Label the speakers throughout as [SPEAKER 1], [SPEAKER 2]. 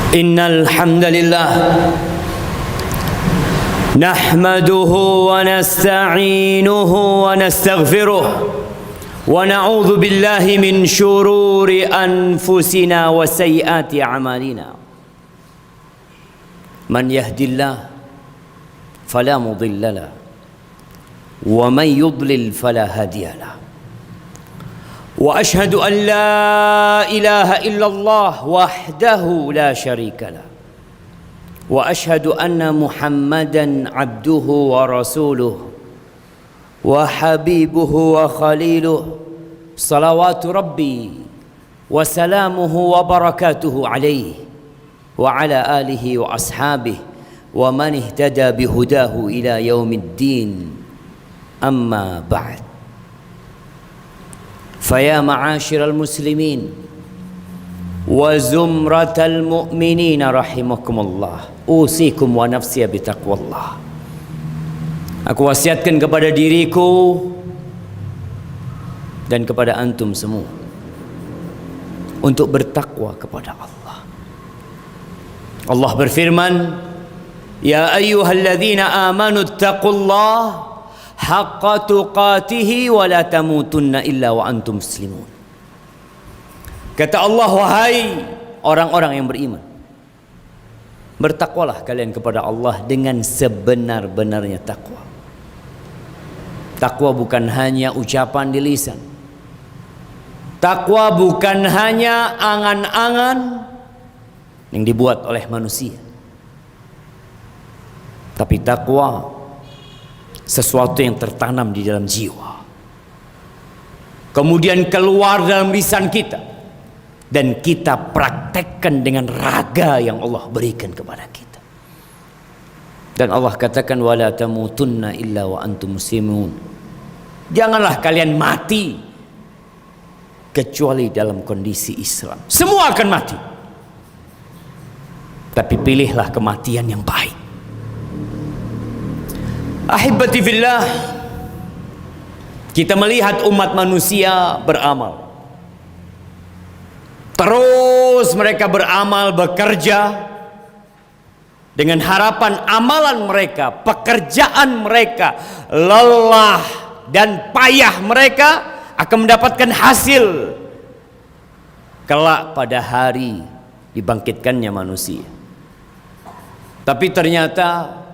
[SPEAKER 1] Innal hamdalillah nahmaduhu wa nasta'inuhu wa nastaghfiruh wa na'udzu billahi min syururi anfusina wa sayyiati a'malina. Man yahdillah fala mudilla lahu wa man yudlil fala hadiya lahu. Wa ashhadu an la ilaha illallah wahdahu la syarika lah. Wa ashhadu anna Muhammadan abduhu wa rasuluh wa habibuhu wa khaliluh. Salawatu rabbi wa salamuhu wa barakatuhu alaihi wa ala alihi wa ashabihi wa man ihtada bihudahu ila yaumiddin. Amma ba'd. Faya ma'asyiral muslimin wa zumratal mu'minin rahimakumullah, usikum wa nafsiya bitaqwallah. Aku wasiatkan kepada diriku dan kepada antum semua untuk bertakwa kepada Allah. Allah berfirman, ya ayyuhalladzina amanu taqullaha haqqa tuqatihi wa la tamutunna illa wa antum muslimun. Kata Allah, wahai orang-orang yang beriman, bertakwalah kalian kepada Allah dengan sebenar-benarnya takwa. Takwa bukan hanya ucapan di lisan. Takwa bukan hanya angan-angan yang dibuat oleh manusia. Tapi takwa sesuatu yang tertanam di dalam jiwa, kemudian keluar dalam lisan kita, dan kita praktekkan dengan raga yang Allah berikan kepada kita. Dan Allah katakan, wala tamutunna illa wa antum muslimun. Janganlah kalian mati kecuali dalam kondisi Islam. Semua akan mati, tapi pilihlah kematian yang baik. Ahibati fillah, kita melihat umat manusia beramal. Terus mereka beramal, bekerja dengan harapan amalan mereka, pekerjaan mereka, lelah dan payah mereka akan mendapatkan hasil kelak pada hari dibangkitkannya manusia. Tapi ternyata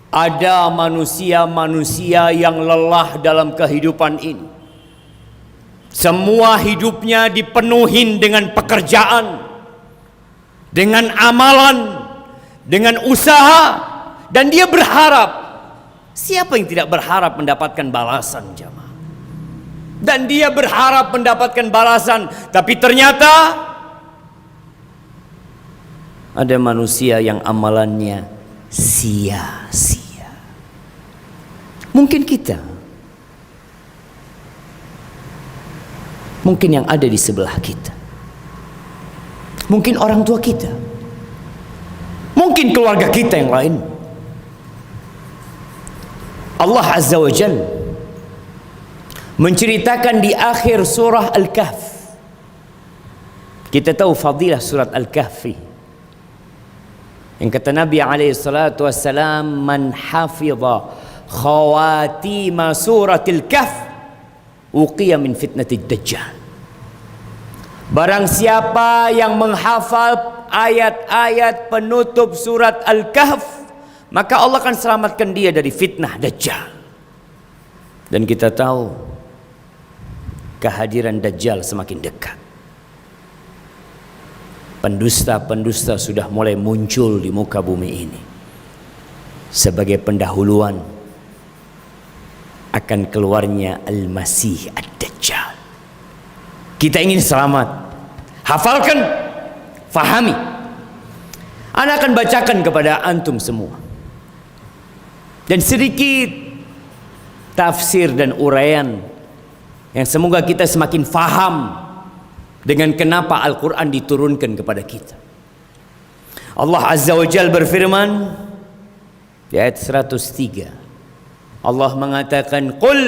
[SPEAKER 1] ada manusia-manusia yang lelah dalam kehidupan ini. Semua hidupnya dipenuhi dengan pekerjaan, dengan amalan, dengan usaha, dan dia berharap. Siapa yang tidak berharap mendapatkan balasan, jemaah? Dan dia berharap mendapatkan balasan, tapi ternyata ada manusia yang amalannya sia-sia. Mungkin kita, mungkin yang ada di sebelah kita, mungkin orang tua kita, mungkin keluarga kita yang lain. Allah Azza wa Jalla menceritakan di akhir surah Al-Kahf. Kita tahu fadilah surat Al-Kahfi, yang kata Nabi alaihi salatu wassalam, man hafidha khawatima suratil kahf uqiya min fitnatid dajjal. Barang siapa yang menghafal ayat-ayat penutup surat Al-Kahf, maka Allah akan selamatkan dia dari fitnah Dajjal. Dan kita tahu kehadiran Dajjal semakin dekat. Pendusta-pendusta sudah mulai muncul di muka bumi ini sebagai pendahuluan akan keluarnya Al-Masih Ad-Dajjal. Kita ingin selamat, hafalkan, fahami. Ana akan bacakan kepada antum semua, dan sedikit tafsir dan uraian yang semoga kita semakin faham dengan kenapa Al-Quran diturunkan kepada kita. Allah Azza wa Jalla berfirman di ayat 103. Allah mengatakan, qul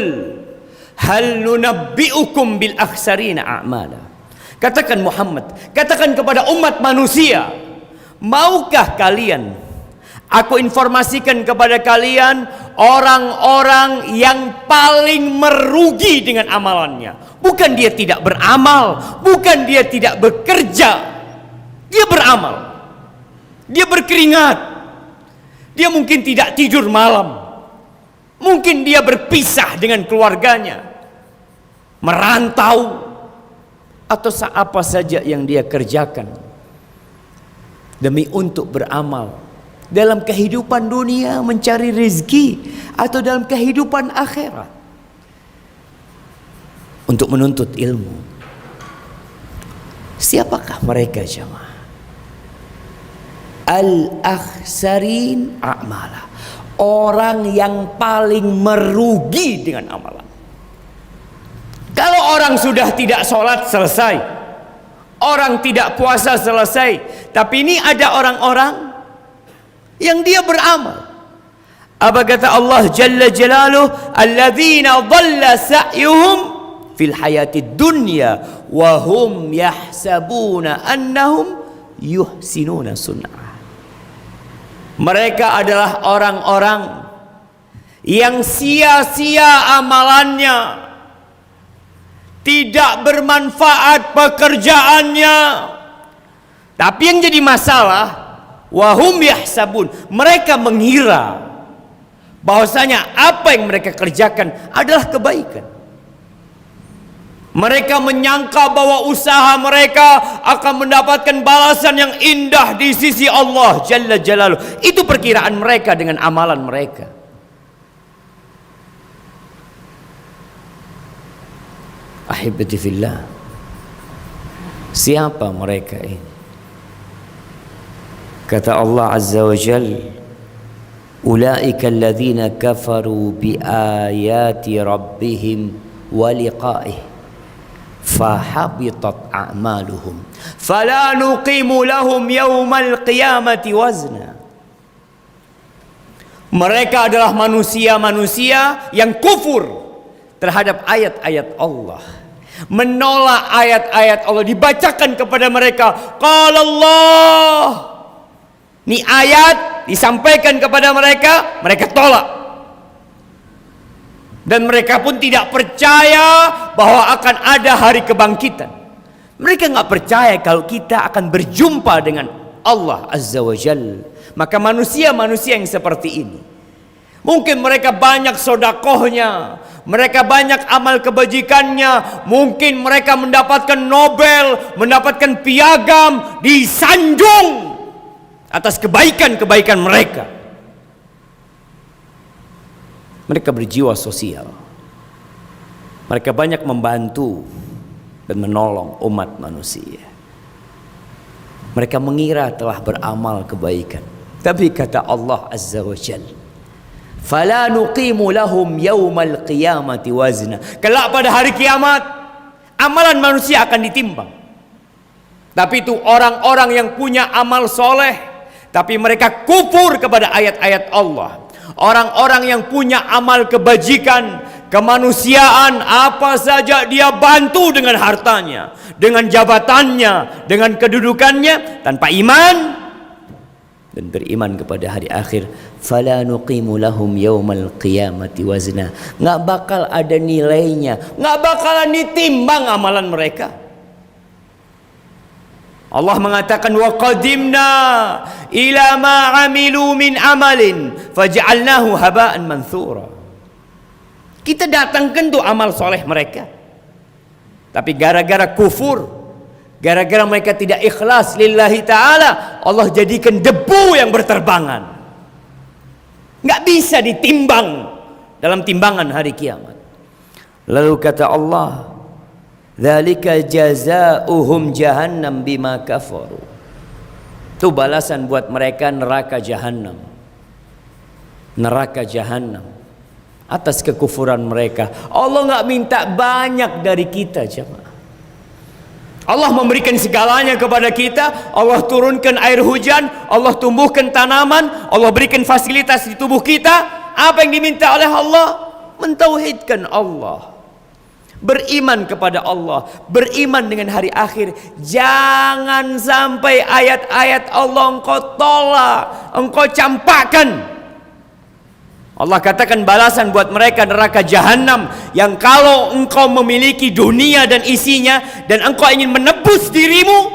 [SPEAKER 1] hal nunabbi'ukum bil akhsarina a'mala. Katakan Muhammad, katakan kepada umat manusia, Maukah kalian aku informasikan kepada kalian orang-orang yang paling merugi dengan amalannya? Bukan dia tidak beramal, bukan dia tidak bekerja. Dia beramal, dia berkeringat, dia mungkin tidak tidur malam, mungkin dia berpisah dengan keluarganya, merantau, atau apa saja yang dia kerjakan demi untuk beramal dalam kehidupan dunia, mencari rezeki, atau dalam kehidupan akhirat untuk menuntut ilmu. Siapakah mereka jemaah? Al-akhsarin a'mala, orang yang paling merugi dengan amalan. Kalau orang sudah tidak sholat selesai, orang tidak puasa selesai, tapi ini ada orang-orang yang dia beramal. Apa kata Allah Jalla Jalaluh? Alladzina dhalla sa'yuhum fil hayatid dunya wa hum yahsabuna annahum yuhsinuna sun'ah. Mereka adalah orang-orang yang sia-sia amalannya, tidak bermanfaat pekerjaannya. Tapi yang jadi masalah, wahum yahsabun, mereka mengira bahwasanya apa yang mereka kerjakan adalah kebaikan. Mereka menyangka bahwa usaha mereka akan mendapatkan balasan yang indah di sisi Allah Jalla Jalaluh. Itu perkiraan mereka dengan amalan mereka. Ahibati fillah, siapa mereka ini? Kata Allah Azza wa Jalla, ulaika alladhina kafaru bi ayati rabbihim wa liqa'ih fahabitat a'maluhum fala nuqimu lahum yawmal qiyamati wazna. Mereka adalah manusia-manusia yang kufur terhadap ayat-ayat Allah, menolak ayat-ayat Allah, dibacakan kepada mereka, qala Allah, ini ayat disampaikan kepada mereka, mereka tolak. Dan mereka pun tidak percaya bahwa akan ada hari kebangkitan. Mereka nggak percaya kalau kita akan berjumpa dengan Allah Azza wa Jalla. Maka manusia-manusia yang seperti ini, mungkin mereka banyak sodakohnya, mereka banyak amal kebajikannya, mungkin mereka mendapatkan Nobel, mendapatkan piagam, disanjung atas kebaikan-kebaikan mereka. Mereka berjiwa sosial, mereka banyak membantu dan menolong umat manusia. Mereka mengira telah beramal kebaikan, tapi kata Allah Azza wa Jalla, fala nuqimu lahum yawmal qiyamati wazna. Kelak pada hari kiamat, amalan manusia akan ditimbang. Tapi itu orang-orang yang punya amal soleh, tapi mereka kufur kepada ayat-ayat Allah. Orang-orang yang punya amal kebajikan, kemanusiaan, apa saja dia bantu dengan hartanya, dengan jabatannya, dengan kedudukannya, tanpa iman dan beriman kepada hari akhir, fala nuqimu lahum yaumal qiyamati wazna. Nggak bakal ada nilainya, nggak bakalan ditimbang amalan mereka. Allah mengatakan, wa qadimna ila ma amilu min amalin faj'alnahu haba'an manthura. Kita datangkan tuh amal soleh mereka, tapi gara-gara kufur, gara-gara mereka tidak ikhlas lillahi ta'ala, Allah jadikan debu yang berterbangan, nggak bisa ditimbang dalam timbangan hari kiamat. Lalu kata Allah, dzalika jazaohum jahannam bima kafaru. Itu balasan buat mereka neraka jahanam. Neraka jahanam atas kekufuran mereka. Allah nggak minta banyak dari kita, jemaah. Allah memberikan segalanya kepada kita. Allah turunkan air hujan, Allah tumbuhkan tanaman, Allah berikan fasilitas di tubuh kita. Apa yang diminta oleh Allah? Mentauhidkan Allah, beriman kepada Allah, beriman dengan hari akhir. Jangan sampai ayat-ayat Allah engkau tolak, engkau campakkan. Allah katakan balasan buat mereka neraka jahanam, yang kalau engkau memiliki dunia dan isinya dan engkau ingin menebus dirimu,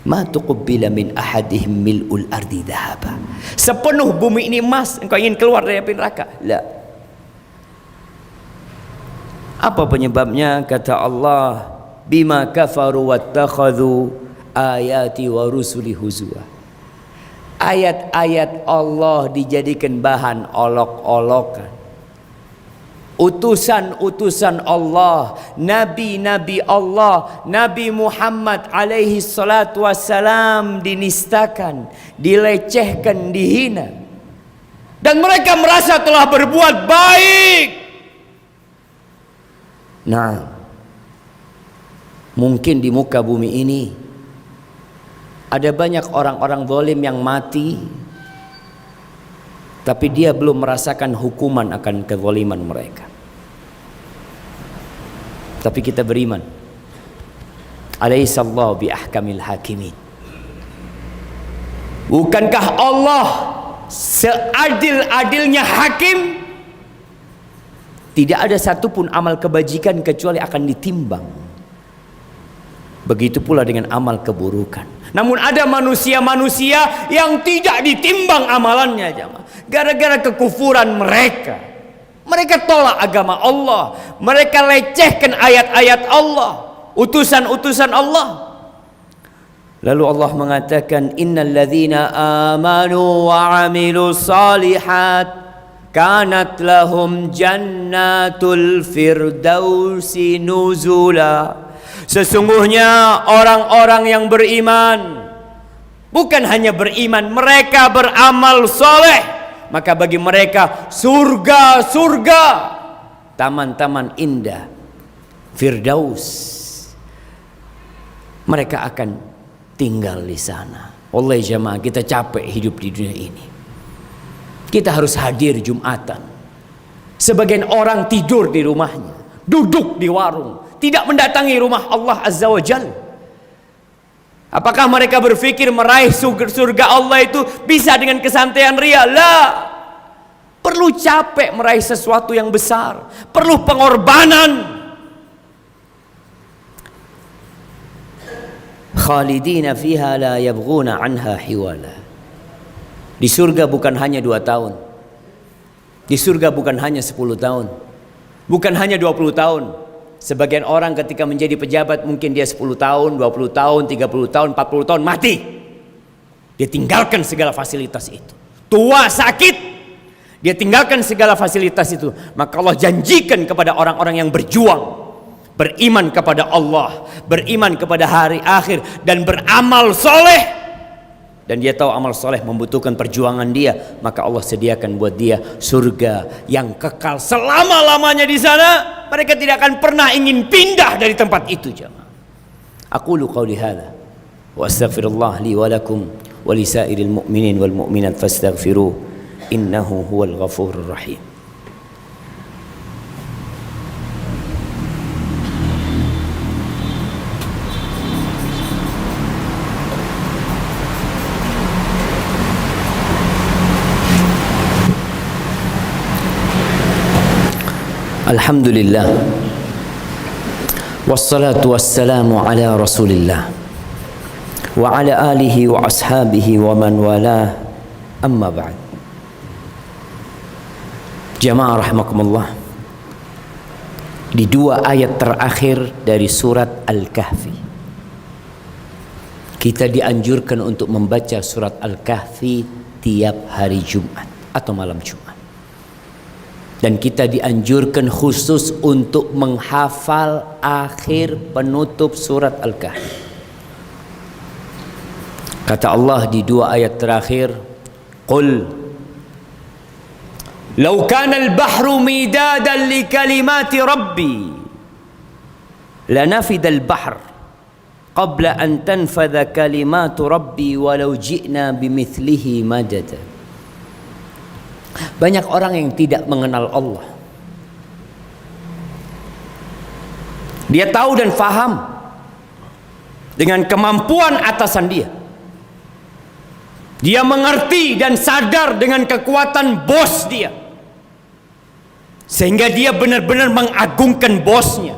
[SPEAKER 1] ma tuqbila min ahadihim mil'ul ardi dhahaba. Sepenuh bumi ini emas, engkau ingin keluar dari api neraka? La. Apa penyebabnya? Kata Allah, bima kafaru wattakhadhu ayati wa rusuli huzwa. Ayat-ayat Allah dijadikan bahan olok-olokan. Utusan-utusan Allah, nabi-nabi Allah, Nabi Muhammad alaihi salatu wassalam dinistakan, dilecehkan, dihina. Dan mereka merasa telah berbuat baik. Nah, mungkin di muka bumi ini ada banyak orang-orang zalim yang mati, tapi dia belum merasakan hukuman akan kezaliman mereka. Tapi kita beriman, alaihissallahu bi ahkamil hakimin. Bukankah Allah seadil-adilnya hakim? Tidak ada satupun amal kebajikan kecuali akan ditimbang. Begitu pula dengan amal keburukan. Namun ada manusia-manusia yang tidak ditimbang amalannya, jemaah. Gara-gara kekufuran mereka. Mereka tolak agama Allah. Mereka lecehkan ayat-ayat Allah, utusan-utusan Allah. Lalu Allah mengatakan, innal ladzina amanu wa 'amilus shalihat kanat lahum jannatul firdausi nuzula. Sesungguhnya orang-orang yang beriman, bukan hanya beriman, mereka beramal soleh, maka bagi mereka surga-surga, taman-taman indah, firdaus. Mereka akan tinggal di sana. Oleh jemaah, kita capek hidup di dunia ini. Kita harus hadir Jumatan. Sebagian orang tidur di rumahnya, duduk di warung, tidak mendatangi rumah Allah Azza wa Jal. Apakah mereka berpikir meraih surga Allah itu bisa dengan kesantaian ria? La. Perlu capek meraih sesuatu yang besar, perlu pengorbanan. Khalidina fiha la yabghuna anha hiwala. Di surga bukan hanya 2 tahun. Di surga bukan hanya 10 tahun. Bukan hanya 20 tahun. Sebagian orang ketika menjadi pejabat mungkin dia 10 tahun, 20 tahun, 30 tahun, 40 tahun mati. Dia tinggalkan segala fasilitas itu. Tua, sakit, dia tinggalkan segala fasilitas itu. Maka Allah janjikan kepada orang-orang yang berjuang, beriman kepada Allah, beriman kepada hari akhir, dan beramal soleh. Dan dia tahu amal soleh membutuhkan perjuangan dia, maka Allah sediakan buat dia surga yang kekal selama-lamanya di sana. Mereka tidak akan pernah ingin pindah dari tempat itu, jemaah. Aqulu qauli hadza wa astaghfirullah li wa lakum wa li sairil mu'minin wal mu'minat fastaghfiruh innahu huwal ghafurur rahim. Alhamdulillah, wassalatu wassalamu ala rasulillah wa ala alihi wa ashabihi wa man wala, amma ba'd. Jamaah rahimakumullah, di 2 ayat terakhir dari surat Al-Kahfi, kita dianjurkan untuk membaca surat Al-Kahfi tiap hari Jumat atau malam Jumat. Dan kita dianjurkan khusus untuk menghafal akhir penutup surat Al-Kahfi. Kata Allah di 2 ayat terakhir, Qul law kana al-bahru midadan li kalimati rabbi lanafida al-bahr qabla an tanfadha kalimatu rabbi walau ji'na bimithlihi madada. Banyak orang yang tidak mengenal Allah, Dia tahu dan faham dengan kemampuan atasan dia. Dia mengerti dan sadar dengan kekuatan bos dia, sehingga dia benar-benar mengagungkan bosnya,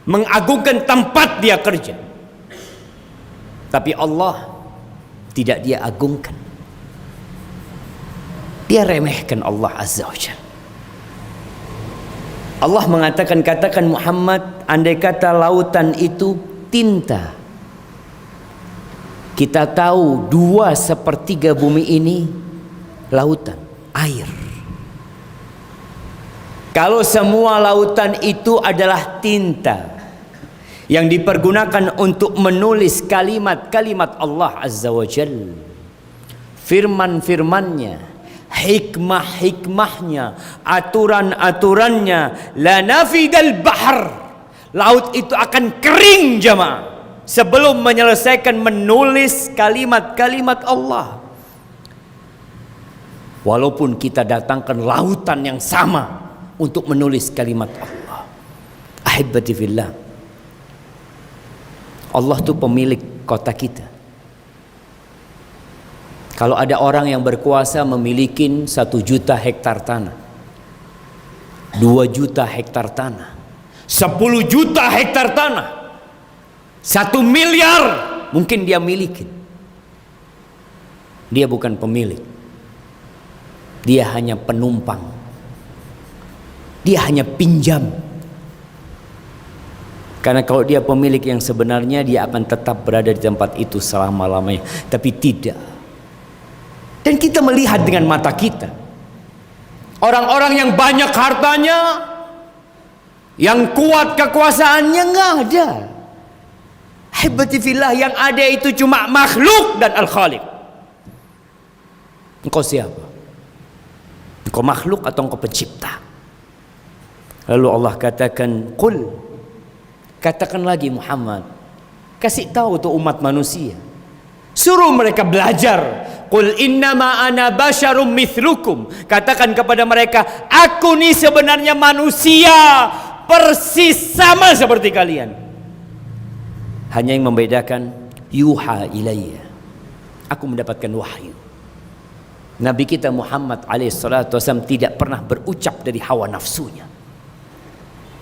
[SPEAKER 1] mengagungkan tempat dia kerja. Tapi Allah tidak dia agungkan. Dia remehkan Allah Azza wa Jalla. Allah mengatakan, katakan Muhammad, andai kata lautan itu tinta, kita tahu 2/3 bumi ini lautan, air. Kalau semua lautan itu adalah tinta yang dipergunakan untuk menulis kalimat-kalimat Allah Azza wa Jalla, firman-firmannya, hikmah-hikmahnya, aturan-aturannya, la nafidal bahr, laut itu akan kering jemaah sebelum menyelesaikan menulis kalimat-kalimat Allah. Walaupun kita datangkan lautan yang sama untuk menulis kalimat Allah. Ahibati fillah, Allah itu pemilik kota kita. Kalau ada orang yang berkuasa memiliki 1 juta hektar tanah, 2 juta hektar tanah, 10 juta hektar tanah, 1 miliar mungkin dia miliki. Dia bukan pemilik. Dia hanya penumpang. Dia hanya pinjam. Karena kalau dia pemilik yang sebenarnya, dia akan tetap berada di tempat itu selama-lamanya. Tapi tidak. Dan kita melihat dengan mata kita, orang-orang yang banyak hartanya, yang kuat kekuasaannya, nggak ada. Hibati fillah, yang ada itu cuma makhluk dan al-khaliq. Engkau siapa? Engkau makhluk atau engkau pencipta? Lalu Allah katakan, qul, katakan lagi Muhammad, kasih tahu tuh umat manusia, suruh mereka belajar. Qul innama ana basyarum mithlukum, katakan kepada mereka, aku nih sebenarnya manusia persis sama seperti kalian. Hanya yang membedakan, yuha ilayya, aku mendapatkan wahyu. Nabi kita Muhammad alaihissalam tidak pernah berucap dari hawa nafsunya.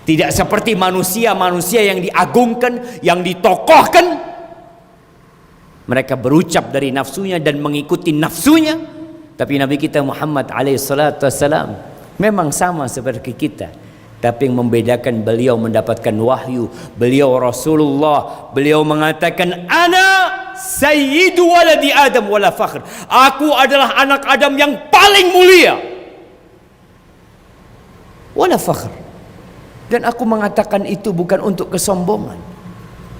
[SPEAKER 1] Tidak seperti manusia-manusia yang diagungkan, yang ditokohkan. Mereka berucap dari nafsunya dan mengikuti nafsunya. Tapi Nabi kita Muhammad alaihissalam memang sama seperti kita. Tapi yang membedakan, beliau mendapatkan wahyu. Beliau Rasulullah. Beliau mengatakan, ana sayyidu waladi Adam wala fakhr. Aku adalah anak Adam yang paling mulia. Wala fakhr. Dan aku mengatakan itu bukan untuk kesombongan,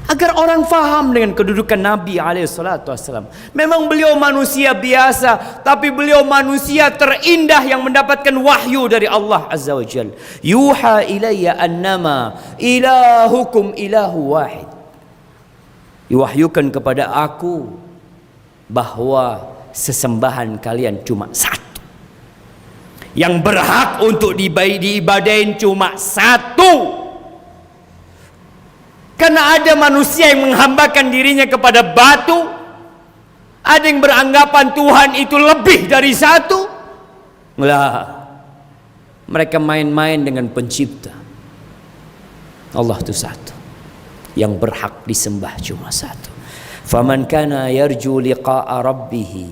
[SPEAKER 1] agar orang faham dengan kedudukan Nabi alaihissalam. Memang beliau manusia biasa, tapi beliau manusia terindah yang mendapatkan wahyu dari Allah Azza wa Jalla. Yuha ilayya annama ilahukum ilahu wahid. Diwahyukan kepada aku bahwa sesembahan kalian cuma satu. Yang berhak untuk diibadahin cuma satu. Karena ada manusia yang menghambakan dirinya kepada batu, ada yang beranggapan Tuhan itu lebih dari satu. Lah, mereka main-main dengan pencipta. Allah itu satu, yang berhak disembah cuma satu. Faman kana yarju liqa'a rabbih,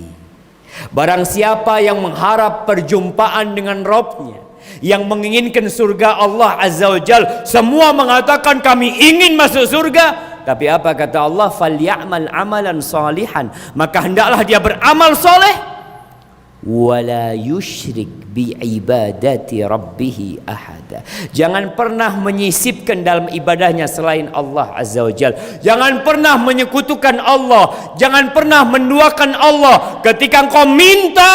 [SPEAKER 1] barang siapa yang mengharap perjumpaan dengan Rabbnya, yang menginginkan surga Allah Azza wa Jal, semua mengatakan kami ingin masuk surga. Tapi apa kata Allah? Falyamal amalan salihan, maka hendaklah dia beramal soleh. Wala yusyrik biibadati rabbih ahada, jangan pernah menyisipkan dalam ibadahnya selain Allah Azza wa Jal. Jangan pernah menyekutukan Allah, jangan pernah menduakan Allah. Ketika engkau minta,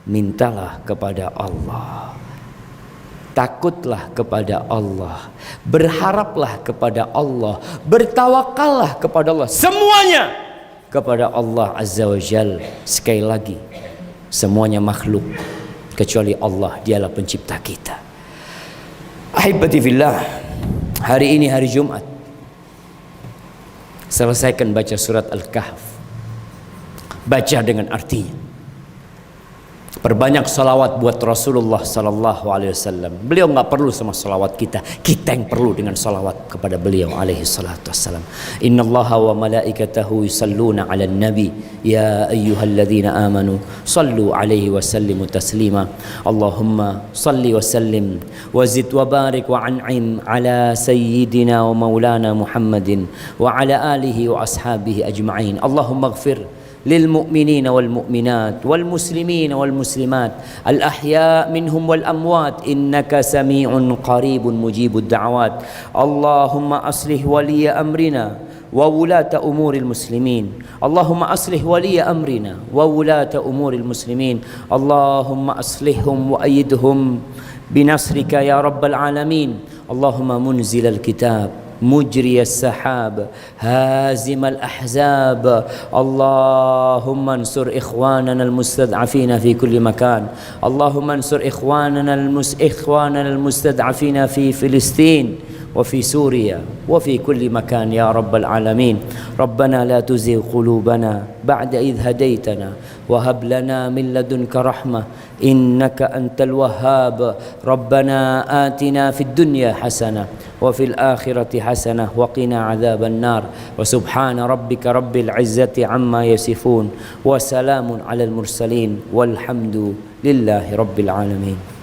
[SPEAKER 1] mintalah kepada Allah, takutlah kepada Allah, berharaplah kepada Allah, bertawakallah kepada Allah, semuanya kepada Allah Azza wa Jal. Sekali lagi, semuanya makhluk kecuali Allah, dialah pencipta kita. Ahibati fillah, Hari ini hari Jumat, selesaikan baca surat Al-Kahf. Baca dengan artinya. Perbanyak salawat buat Rasulullah sallallahu alaihi wasallam. Beliau nggak perlu sama salawat kita. Kita yang perlu dengan salawat kepada beliau alaihi salatu wassalam. Innallaha wa malaikatahu yusalluna 'alan nabi ya ayyuhalladzina amanu sallu 'alaihi wa sallimu taslima. Allahumma salli wa sallim wa zid wa barik wa an'im 'ala sayyidina wa maulana Muhammadin wa 'ala alihi wa ashabihi ajma'in. Allahumma ighfir للمؤمنين والمؤمنات والمسلمين والمسلمات الأحياء منهم والأموات إنك سميع قريب مجيب الدعوات. اللهم أصلح ولي أمرنا وولاة أمور المسلمين. اللهم أصلح ولي أمرنا وولاة أمور المسلمين. اللهم أصلحهم وأيدهم بنصرك يا رب العالمين. اللهم منزل الكتاب مجري السحاب هازم الأحزاب. اللهم انصر إخواننا المستضعفين في كل مكان. اللهم انصر إخواننا المستضعفين في فلسطين وفي سوريا وفي كل مكان يا رب العالمين. ربنا لا تزغ قلوبنا بعد إذ هديتنا وهب لنا من لدنك رحمة إنك أنت الوهاب. ربنا آتنا في الدنيا حسنة وفي الآخرة حسنة وقنا عذاب النار. وسبحان ربك رب العزة عما يصفون وسلام على المرسلين والحمد لله رب العالمين.